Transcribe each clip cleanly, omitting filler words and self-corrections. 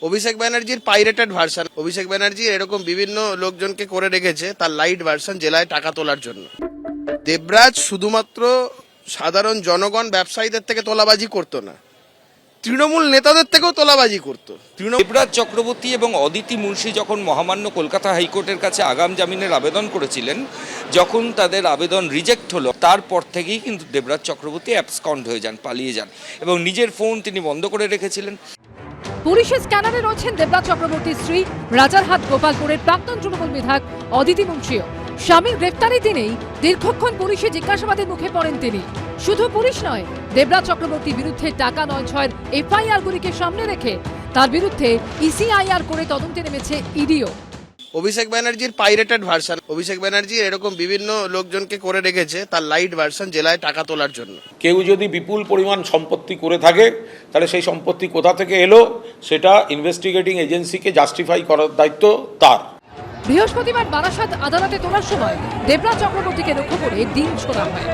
অভিষেক ব্যানার্জির pirated version. Abhishek Banerjee এরকম বিভিন্ন লোকজনকে করে রেখেছে তার লাইট ভার্সন জেলায় টাকা তোলার জন্য। দেবরাজ শুধুমাত্র সাধারণ জনগণ ব্যবসায়ীদের থেকে তোলাবাজি করতো না, তৃণমূল নেতাদের থেকেও তোলাবাজি করতো। দেবরাজ চক্রবর্তী এবং অদিতি মুন্সি যখন মহামান্য কলকাতা হাইকোর্টের কাছে আগাম জামিনের আবেদন করেছিলেন, যখন তাদের আবেদন রিজেক্ট হলো, তারপর থেকেই কিন্তু দেবরাজ চক্রবর্তী অ্যাবসকন্ড হয়ে যান, পালিয়ে যান এবং নিজের ফোন তিনি বন্ধ করে রেখেছিলেন। পুলিশের স্ক্যানারে রয়েছেন দেবরাজ চক্রবর্তীর স্ত্রী রাজারহাট গোপালপুরের প্রাক্তন তৃণমূল বিধায়ক অদিতি মুন্সিও। স্বামীর গ্রেফতারি দিনেই দীর্ঘক্ষণ পুলিশে জিজ্ঞাসাবাদের মুখে পড়েন তিনি। শুধু পুলিশ নয়, দেবরাজ চক্রবর্তীর বিরুদ্ধে টাকা ৯/৬ এফআইআরগুলিকে সামনে রেখে তার বিরুদ্ধে ইসিআইআর করে তদন্তে নেমেছে ইডিও। অভিষেক ব্যানার্জির পাইরেটেড ভার্সন। অভিষেক ব্যানার্জি এরকম বিভিন্ন লোকজনকে করে রেখেছে তার লাইট ভার্সন জেলায় টাকা তোলার জন্য। কেউ যদি বিপুল পরিমাণ সম্পত্তি করে থাকে, তাহলে সেই সম্পত্তি কোথা থেকে এলো সেটা ইনভেস্টিগেটিং এজেন্সিকে জাস্টিফাই করার দায়িত্ব তার। বৃহস্পতিবার বারাসাত আদালতে তোলার সময় দেবরাজ চক্রবর্তীকে লক্ষ্য করে দিন ছোড়া হয়।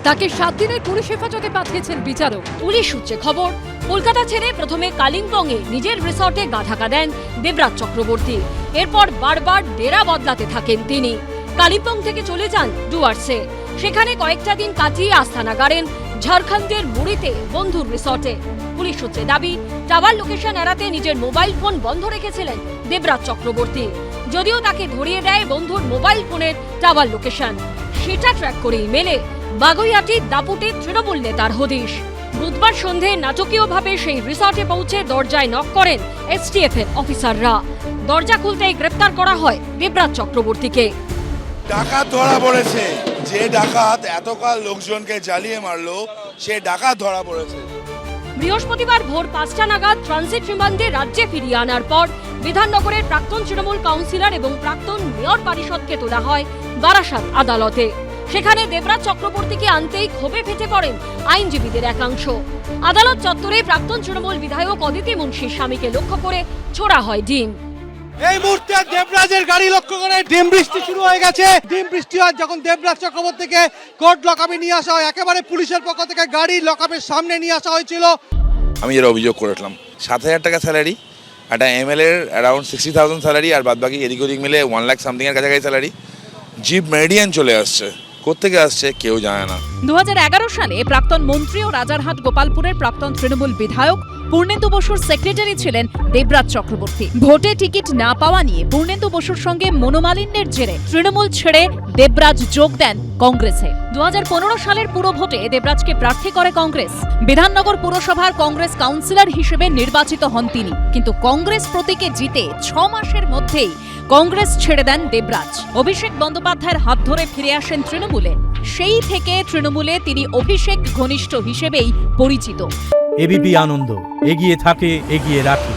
তাকে 7 দিনের পুলিশ হেফাজতে পাঠিয়েছেন বিচারক। পুলিশ সূত্রে খবর, কলকাতা ছেড়ে প্রথমে কালিম্পংয়ে নিজের রিসর্টে গা ঢাকা দেন দেবরাজ চক্রবর্তী। এরপর বারবার ডেরা বদলাতে থাকেন তিনি। কালিম্পং থেকে চলে যান ডুয়ার্সে, সেখানে কয়েকটা দিন কাটিয়ে আস্তানা গাড়েন ঝাড়খণ্ডের মুড়িতে বন্ধুর রিসর্টে। পুলিশ সূত্রে দাবি, টাওয়ার লোকেশন এড়াতে নিজের মোবাইল ফোন বন্ধ রেখেছিলেন দেবরাজ চক্রবর্তী। যদিও তাকে ধরিয়ে দেয় বন্ধুর মোবাইল ফোনের টাওয়ার লোকেশন, সেটা ট্র্যাক করেই মেলে বাগুইআটি দাপুটে তৃণমূল নেতার হদিশ। বুধবার সন্ধে নাটকীয়ভাবে সেই রিসর্টে পৌঁছে দরজায় নক করেন এসটিএফ এর অফিসাররা। দরজা খুলতেই গ্রেপ্তার করা হয় দেবরাজ চক্রবর্তীকে। ডাকাত ধরা পড়েছে। যে ডাকাত এতকাল লোকজনকে জ্বালিয়ে মারলো, সে ডাকাত ধরা পড়েছে। বৃহস্পতিবার ভোর 5টা নাগাদ ট্রানজিট রিমান্ডে রাজ্যে ফিরিয়ে আনার পর বিধাননগরের প্রাক্তন তৃণমূল কাউন্সিলর এবং প্রাক্তন মেয়র পারিষদকে তোলা হয় বারাসাত আদালতে। সেখানে দেবরাজ চক্রবর্তীকে আনতেই ক্ষোভে ফেটে পড়েন আইনজীবীদের একাংশ। আদালত চত্বরে প্রাক্তন তৃণমূল বিধায়ক অদিতি মুন্সির স্বামীকে লক্ষ্য করে ছোড়া হয় ডিম। এই মুহূর্তে দেবরাজের গাড়ি লক্ষ্য করে ডিম বৃষ্টি শুরু হয়ে গেছে। ডিম বৃষ্টি হয় যখন দেবরাজ চক্রবর্তীকে কোর্ট লকআপে নিয়ে আসা হয়। একেবারে পুলিশের পক্ষ থেকে গাড়ি লকআপের সামনে নিয়ে আসা হয়েছিল। আমি যেটা অভিযোগ করেছিলাম, 7,000 টাকা স্যালারি, একটা এমএলএ এর অ্যারাউন্ড 60,000 স্যালারি, আর বাদবাকি এদিক ওদিক মিলে 1 লাখ সামথিং এর কাছাকাছি স্যালারি। জিপ মেরিডিয়ান চলে আসছে, কোত্থেকে আসছে কেউ জানে না। 2011 সালে প্রাক্তন মন্ত্রী ও রাজারহাট গোপালপুরের প্রাক্তন তৃণমূল বিধায়ক পূর্ণেন্দু বসুর সেক্রেটারি ছিলেন দেবরাজ চক্রবর্তী। ভোটে টিকিট না পাওয়া নিয়ে পূর্ণেন্দু বসুর সঙ্গে মনোমালিন্যের জেরে তৃণমূল ছেড়ে দেবরাজ যোগ দেন কংগ্রেসে। 2015 সালের পুরো ভোটে দেবরাজকে প্রার্থী করে কংগ্রেস। বিধাননগর পুরসভার কংগ্রেস কাউন্সিলর হিসেবে নির্বাচিত হন তিনি, কিন্তু কংগ্রেস প্রতীকে জিতে 6 মাসের মধ্যেই কংগ্রেস ছেড়ে দেন দেবরাজ। অভিষেক বন্দ্যোপাধ্যায়ের হাত ধরে ফিরে আসেন তৃণমূলে। সেই থেকে তৃণমূলে তিনি অভিষেক ঘনিষ্ঠ হিসেবেই পরিচিত। এবিপি আনন্দ, এগিয়ে থাকে, এগিয়ে রাখে।